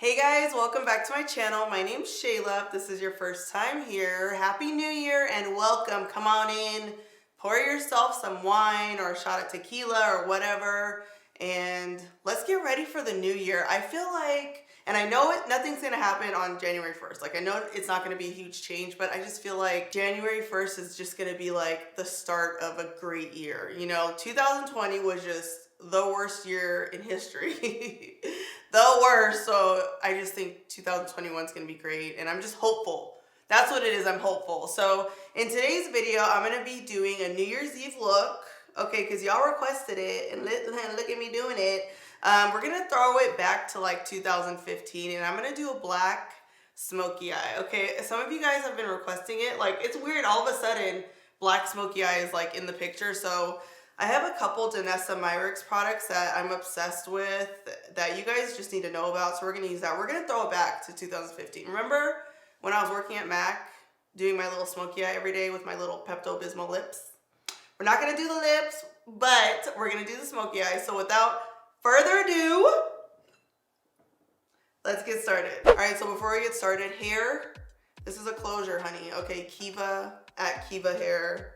Hey guys, welcome back to my channel. My name's Shayla. If this is your first time here, Happy New Year and welcome. Come on in, pour yourself some wine or a shot of tequila or whatever, and let's get ready for the new year. I feel like, and I know nothing's gonna happen on January 1st. Like I know it's not gonna be a huge change, but I just feel like January 1st is just gonna be like the start of a great year. You know, 2020 was just the worst year in history. The worst. So I just think 2021 is going to be great and I'm just hopeful. That's what it is. I'm hopeful. So in today's video, I'm going to be doing a New Year's Eve look. Okay, because y'all requested it and look at me doing it. We're going to throw it back to like 2015 and I'm going to do a black smoky eye. Okay, some of you guys have been requesting it. Like it's weird. All of a sudden, black smoky eye is like in the picture. So I have a couple Danessa Myricks products that I'm obsessed with that you guys just need to know about, so we're going to use that. We're going to throw it back to 2015. Remember when I was working at MAC doing my little smoky eye every day with my little Pepto-Bismol lips? We're not going to do the lips, but we're going to do the smoky eye. So without further ado, let's get started. All right, so before we get started, hair. This is a closure, honey. Okay, Kiva at Kiva Hair,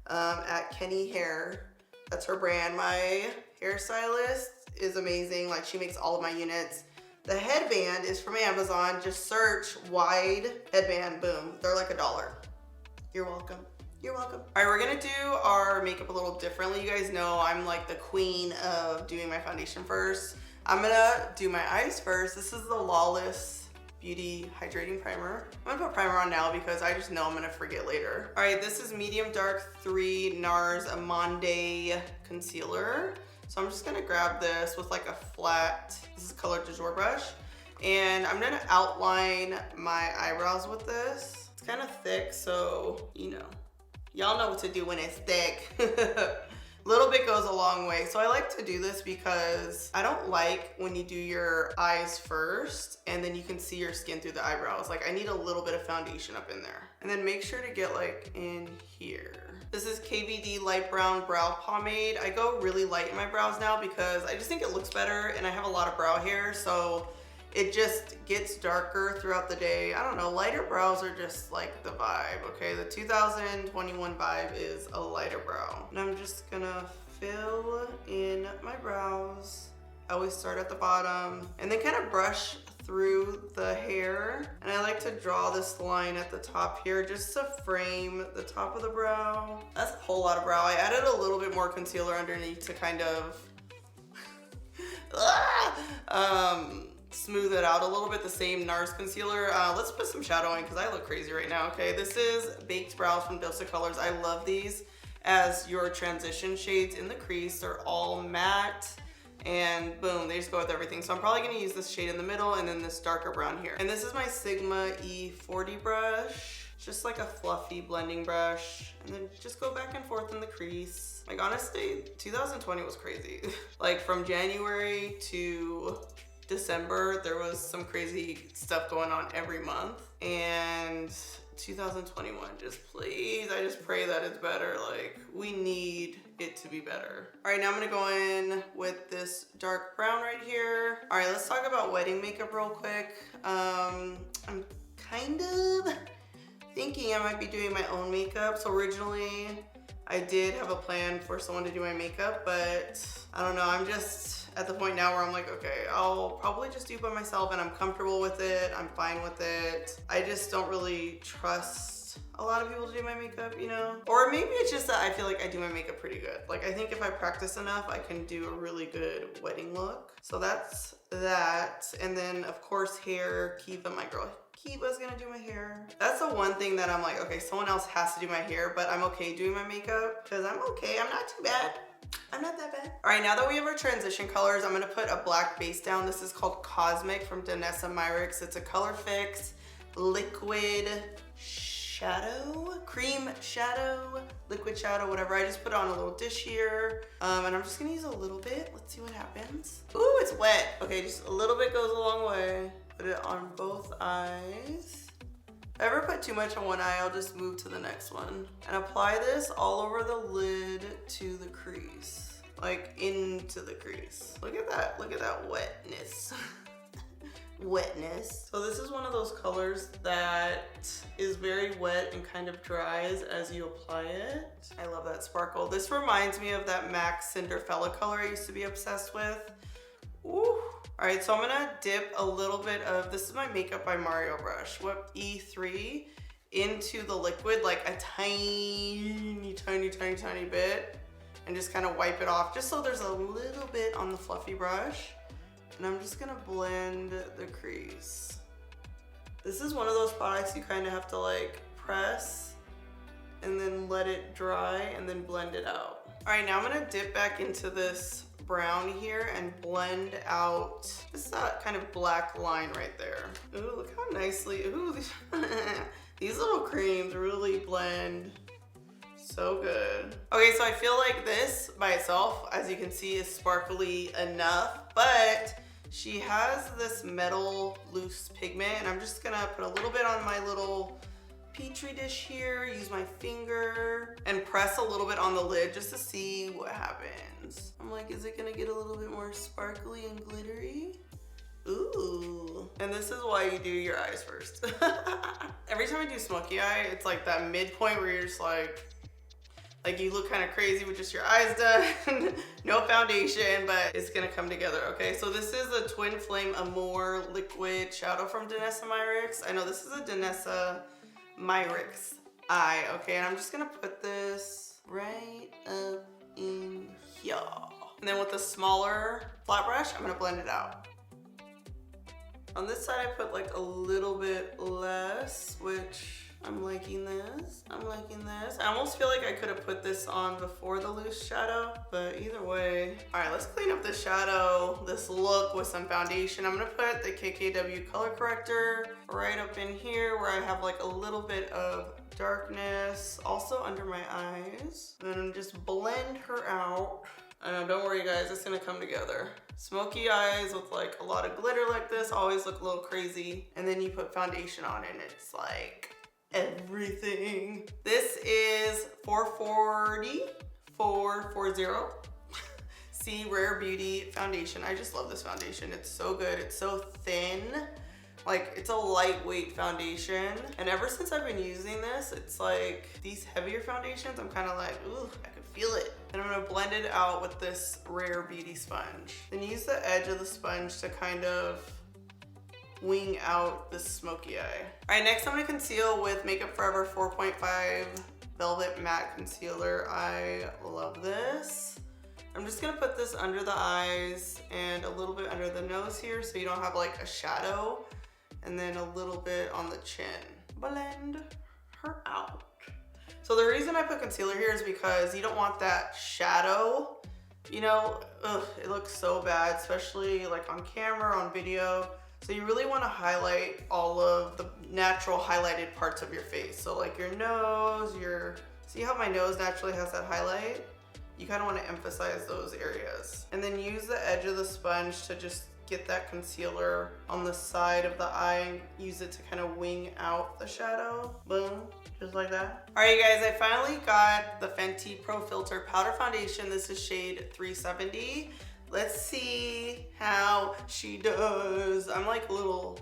at Kenny Hair. That's her brand. My hairstylist is amazing. Like she makes all of my units. The headband is from Amazon. Just search wide headband, boom. They're like $1. You're welcome. You're welcome. All right, we're gonna do our makeup a little differently. You guys know I'm like the queen of doing my foundation first. I'm gonna do my eyes first. This is the Lawless Beauty Hydrating Primer. I'm gonna put primer on now because I just know I'm gonna forget later. All right, this is Medium Dark 3 NARS Amande Concealer. So I'm just gonna grab this with like a flat, this is color du jour brush, and I'm gonna outline my eyebrows with this. It's kind of thick, so you know, y'all know what to do when it's thick. Little bit goes a long way. So I like to do this because I don't like when you do your eyes first and then you can see your skin through the eyebrows. Like I need a little bit of foundation up in there. And then make sure to get like in here. This is KVD Light Brown Brow Pomade. I go really light in my brows now because I just think it looks better and I have a lot of brow hair. So it just gets darker throughout the day. I don't know, lighter brows are just like the vibe, okay? The 2021 vibe is a lighter brow. And I'm just gonna fill in my brows. I always start at the bottom and then kind of brush through the hair. And I like to draw this line at the top here just to frame the top of the brow. That's a whole lot of brow. I added a little bit more concealer underneath to kind of smooth it out a little bit, the same NARS concealer. Let's put some shadowing because I look crazy right now, okay? This is Baked Brows from Dose of Colors. I love these as your transition shades in the crease. They're all matte and boom, they just go with everything. So I'm probably gonna use this shade in the middle and then this darker brown here. And this is my Sigma E40 brush. It's just like a fluffy blending brush. And then just go back and forth in the crease. Like honestly, 2020 was crazy. Like from January to December, there was some crazy stuff going on every month. And 2021, just please, I just pray that it's better. Like we need it to be better. All right, now I'm gonna go in with this dark brown right here. All right, let's talk about wedding makeup real quick. I'm kind of thinking I might be doing my own makeup. So originally I did have a plan for someone to do my makeup, but I don't know, I'm just at the point now where I'm like, okay, I'll probably just do it by myself and I'm comfortable with it. I'm fine with it. I just don't really trust a lot of people to do my makeup, you know? Or maybe it's just that I feel like I do my makeup pretty good. Like I think if I practice enough, I can do a really good wedding look. So that's that. And then of course hair, Kiva, my girl. Kiva's gonna do my hair. That's the one thing that I'm like, okay, someone else has to do my hair, but I'm okay doing my makeup because I'm okay, I'm not too bad. I'm not that bad. All right, now that we have our transition colors, I'm gonna put a black base down. This is called Cosmic from Danessa Myricks. It's a color fix, liquid shadow, cream shadow, liquid shadow, whatever. I just put it on a little dish here. And I'm just gonna use a little bit. Let's see what happens. Ooh, it's wet. Okay, just a little bit goes a long way. Put it on both eyes. If I ever put too much on one eye, I'll just move to the next one. And apply this all over the lid to the crease. Like into the crease. Look at that wetness. wetness. So this is one of those colors that is very wet and kind of dries as you apply it. I love that sparkle. This reminds me of that MAC Cinderella color I used to be obsessed with. Ooh. All right, so I'm gonna dip a little bit of, this is my Makeup by Mario brush, whip E3 into the liquid, like a tiny bit, and just kind of wipe it off, just so there's a little bit on the fluffy brush. And I'm just gonna blend the crease. This is one of those products you kind of have to like press and then let it dry and then blend it out. All right, now I'm gonna dip back into this brown here and blend out this kind of black line right there. Ooh, look how nicely, ooh, these little creams really blend so good. Okay, so I feel like this by itself, as you can see, is sparkly enough, but she has this metal loose pigment, and I'm just gonna put a little bit on my little petri dish here, use my finger, and press a little bit on the lid just to see what happens. I'm like, is it gonna get a little bit more sparkly and glittery? Ooh. And this is why you do your eyes first. Every time I do smoky eye, it's like that midpoint where you're just like you look kind of crazy with just your eyes done, no foundation, but it's gonna come together, okay? So this is a Twin Flame Amour liquid shadow from Danessa Myricks. I know this is a Danessa Myricks eye, okay? And I'm just gonna put this right up in here. And then with a smaller flat brush, I'm gonna blend it out. On this side, I put like a little bit less, which I'm liking this. I'm liking this. I almost feel like I could have put this on before the loose shadow, but either way. All right, let's clean up this shadow, this look with some foundation. I'm gonna put the KKW color corrector right up in here where I have like a little bit of darkness, also under my eyes. And just blend her out. I know, don't worry guys, it's gonna come together. Smoky eyes with like a lot of glitter like this always look a little crazy. And then you put foundation on it and it's like everything. This is 440 C Rare Beauty foundation. I just love this foundation. It's so good. It's so thin. Like, it's a lightweight foundation. And ever since I've been using this, it's like these heavier foundations, I'm kind of like, ooh, I can feel it. And I'm gonna blend it out with this Rare Beauty sponge. Then use the edge of the sponge to kind of wing out the smoky eye. All right, next I'm gonna conceal with Makeup Forever 4.5 Velvet Matte Concealer. I love this. I'm just gonna put this under the eyes and a little bit under the nose here so you don't have like a shadow, and then a little bit on the chin. Blend her out. So the reason I put concealer here is because you don't want that shadow. You know, ugh, it looks so bad, especially like on camera, on video. So you really want to highlight all of the natural highlighted parts of your face. So like your nose, see how my nose naturally has that highlight? You kind of want to emphasize those areas. And then use the edge of the sponge to just get that concealer on the side of the eye and use it to kind of wing out the shadow. Boom, just like that. All right, you guys, I finally got the Fenty Pro Filter Powder Foundation. This is shade 370. Let's see how she does. I'm like a little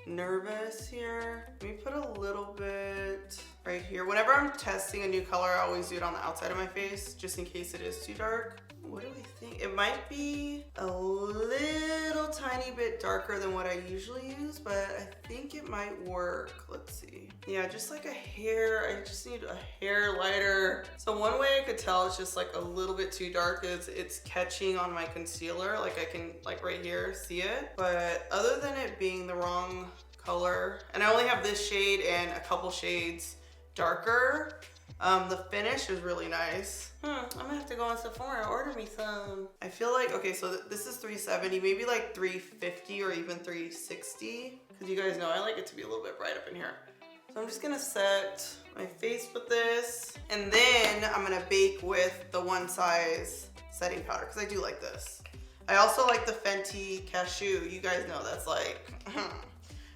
nervous here. Let me put a little bit right here. Whenever I'm testing a new color, I always do it on the outside of my face, just in case it is too dark. What do we think? It might be a little tiny bit darker than what I usually use, but I think it might work. Let's see. Yeah, just like a hair. I just need a hair lighter. So one way I could tell it's just like a little bit too dark is it's catching on my concealer. Like I can, like right here, see it. But other than it being the wrong color, and I only have this shade and a couple shades darker, the finish is really nice. I'm gonna have to go on Sephora and order me some. I feel like, okay, so this is 370, maybe like 350 or even 360. Because you guys know I like it to be a little bit bright up in here. So I'm just gonna set my face with this. And then I'm gonna bake with the one size setting powder, because I do like this. I also like the Fenty Cashew. You guys know that's like,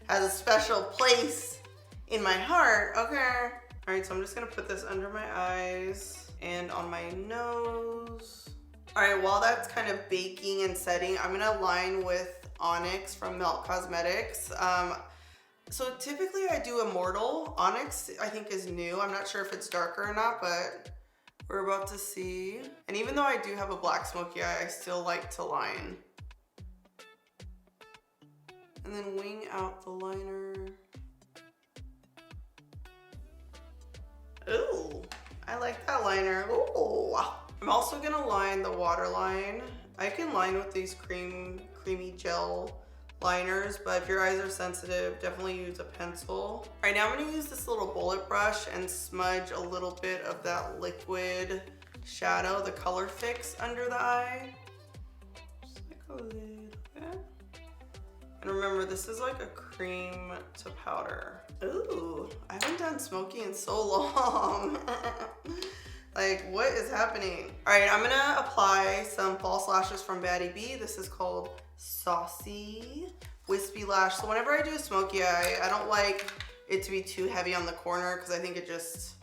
has a special place in my heart, okay? All right, so I'm just gonna put this under my eyes and on my nose. All right, while that's kind of baking and setting, I'm gonna line with Onyx from Melt Cosmetics. So typically I do Immortal. Onyx I think is new. I'm not sure if it's darker or not, but we're about to see. And even though I do have a black smoky eye, I still like to line. And then wing out the liner. Ooh, I like that liner. Ooh. I'm also gonna line the waterline. I can line with these creamy gel liners, but if your eyes are sensitive, definitely use a pencil. All right, now I'm gonna use this little bullet brush and smudge a little bit of that liquid shadow, the color fix under the eye. Just like a little bit. And remember, this is like a cream to powder. Ooh, I haven't done smoky in so long. Like, what is happening? All right, I'm gonna apply some false lashes from Baddie B. This is called Saucey Wispy Lash. So whenever I do a smoky eye, I don't like it to be too heavy on the corner because I think it just,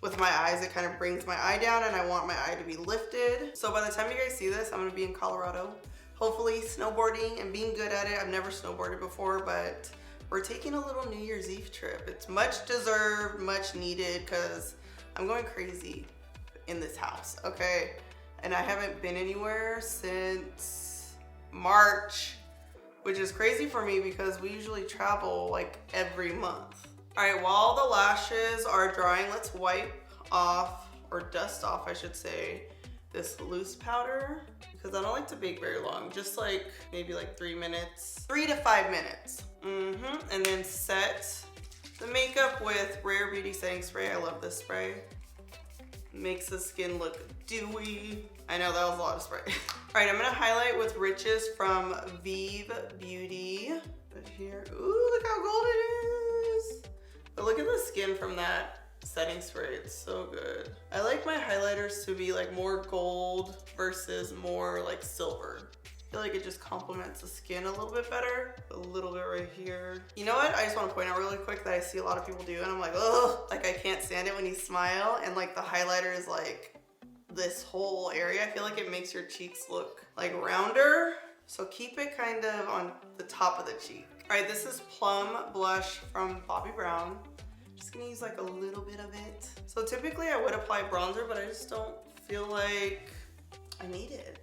with my eyes, it kind of brings my eye down and I want my eye to be lifted. So by the time you guys see this, I'm gonna be in Colorado, hopefully snowboarding and being good at it. I've never snowboarded before, but we're taking a little New Year's Eve trip. It's much deserved, much needed, because I'm going crazy in this house, okay? And I haven't been anywhere since March, which is crazy for me because we usually travel like every month. All right, while the lashes are drying, let's wipe off, or dust off, I should say, this loose powder, because I don't like to bake very long, just like maybe like 3 minutes, 3 to 5 minutes. And then set the makeup with Rare Beauty Setting Spray. I love this spray. Makes the skin look dewy. I know that was a lot of spray. All right, I'm gonna highlight with Riches from Vive Beauty. Right here. Ooh, look how gold it is. But look at the skin from that setting spray. It's so good. I like my highlighters to be like more gold versus more like silver. I feel like it just complements the skin a little bit better. A little bit right here. You know what? I just want to point out really quick that I see a lot of people do, and I'm like, oh, like I can't stand it when you smile and like the highlighter is like this whole area. I feel like it makes your cheeks look like rounder. So keep it kind of on the top of the cheek. All right, this is Plum blush from Bobbi Brown. Just gonna use like a little bit of it. So typically I would apply bronzer, but I just don't feel like I need it.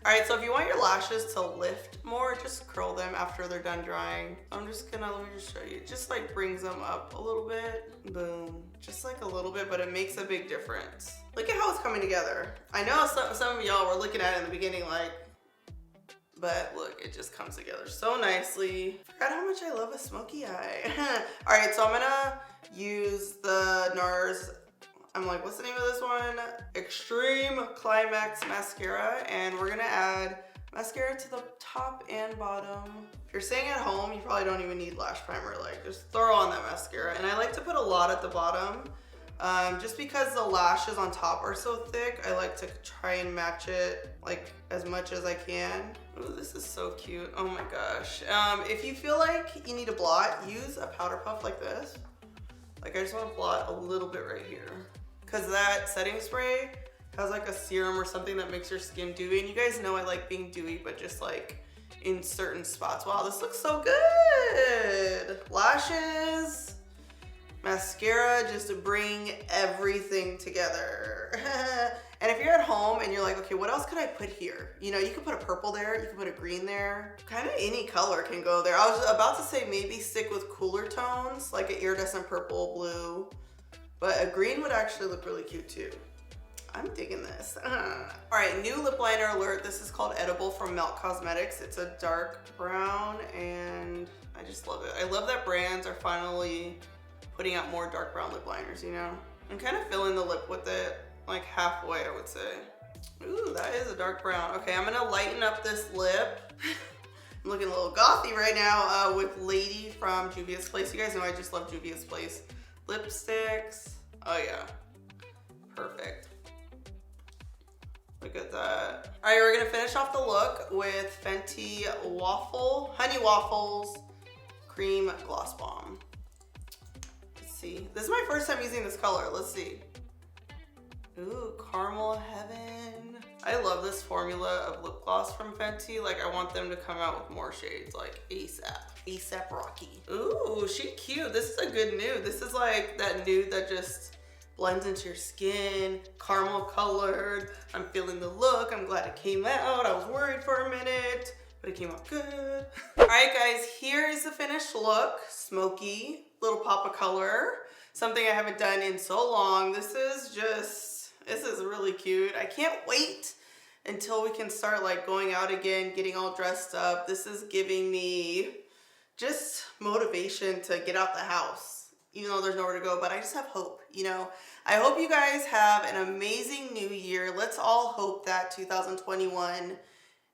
All right, so if you want your lashes to lift more, just curl them after they're done drying. I'm just gonna, let me just show you. It just like brings them up a little bit. Boom, just like a little bit, but it makes a big difference. Look at how it's coming together. I know some of y'all were looking at it in the beginning like, but look, it just comes together so nicely. Forgot how much I love a smoky eye. All right, so I'm gonna use the NARS, I'm like, what's the name of this one? Extreme Climax Mascara, and we're gonna add mascara to the top and bottom. If you're staying at home, you probably don't even need lash primer. Like, just throw on that mascara. And I like to put a lot at the bottom, just because the lashes on top are so thick. I like to try and match it like as much as I can. Ooh, this is so cute. Oh my gosh. If you feel like you need a blot, use a powder puff like this. Like, I just want to blot a little bit right here, because that setting spray has like a serum or something that makes your skin dewy. And you guys know I like being dewy, but just like in certain spots. Wow, this looks so good. Lashes, mascara, just to bring everything together. And if you're at home and you're like, okay, what else could I put here? You know, you could put a purple there, you could put a green there. Kind of any color can go there. I was about to say maybe stick with cooler tones, like an iridescent purple, blue. But a green would actually look really cute too. I'm digging this. All right, new lip liner alert. This is called Edible from Melt Cosmetics. It's a dark brown and I just love it. I love that brands are finally putting out more dark brown lip liners, you know? I'm kind of filling the lip with it, like halfway, I would say. Ooh, that is a dark brown. Okay, I'm gonna lighten up this lip. I'm looking a little gothy right now with Lady from Juvia's Place. You guys know I just love Juvia's Place lipsticks. Oh yeah, perfect. Look at that. All right, we're gonna finish off the look with Fenty Honey Waffles Cream Gloss Bomb. Let's see. This is my first time using this color. Let's see. Ooh, caramel heaven. I love this formula of lip gloss from Fenty. Like, I want them to come out with more shades, like ASAP. ASAP Rocky. Ooh, she cute. This is a good nude. This is like that nude that just blends into your skin, caramel colored. I'm feeling the look. I'm glad it came out. I was worried for a minute, but it came out good. All right, guys, here is the finished look. Smoky, little pop of color. Something I haven't done in so long. This is really cute. I can't wait until we can start like going out again, getting all dressed up. This is giving me just motivation to get out the house, even though there's nowhere to go, but I just have hope, you know? I hope you guys have an amazing new year. Let's all hope that 2021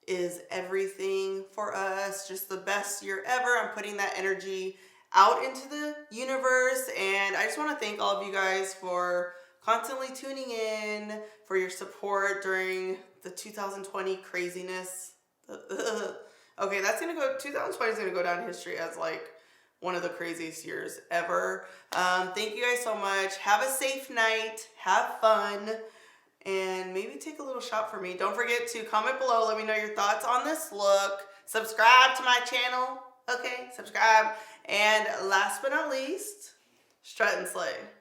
is everything for us, just the best year ever. I'm putting that energy out into the universe, and I just want to thank all of you guys for constantly tuning in, for your support during the 2020 craziness. Okay, 2020 is gonna go down in history as like one of the craziest years ever. Thank you guys so much. Have a safe night, have fun, and maybe take a little shot for me. Don't forget to comment below, let me know your thoughts on this look. Subscribe to my channel, okay? Subscribe. And last but not least, strut and slay.